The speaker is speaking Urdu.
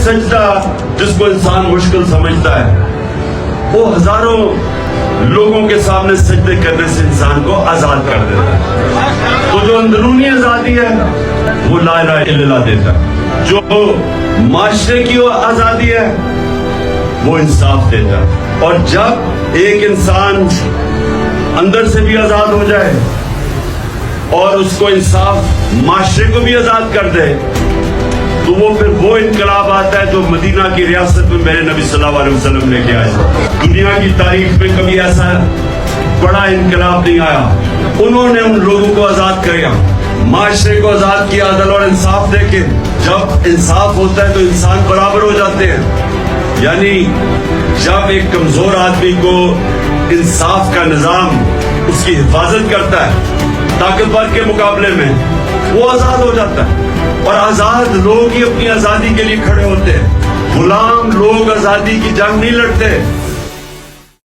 سجدہ جس کو انسان مشکل سمجھتا ہے وہ ہزاروں لوگوں کے سامنے سجدے کرنے سے انسان کو آزاد کر دیتا ہے. تو جو اندرونی آزادی ہے وہ لا الہ الا اللہ دیتا ہے. جو معاشرے کی آزادی ہے وہ انصاف دیتا ہے. اور جب ایک انسان اندر سے بھی آزاد ہو جائے اور اس کو انصاف معاشرے کو بھی آزاد کر دے تو وہ پھر وہ انقلاب آتا ہے جو مدینہ کی ریاست میں میرے نبی صلی اللہ علیہ وسلم نے کیا ہے. دنیا کی تاریخ میں کبھی ایسا بڑا انقلاب نہیں آیا. انہوں نے ان لوگوں کو آزاد کیا, معاشرے کو آزاد کیا عدل اور انصاف دے کے. جب انصاف ہوتا ہے تو انسان برابر ہو جاتے ہیں. یعنی جب ایک کمزور آدمی کو انصاف کا نظام اس کی حفاظت کرتا ہے طاقتور کے مقابلے میں, وہ آزاد ہو جاتا ہے. اور آزاد لوگ ہی اپنی آزادی کے لیے کھڑے ہوتے ہیں. غلام لوگ آزادی کی جنگ نہیں لڑتے.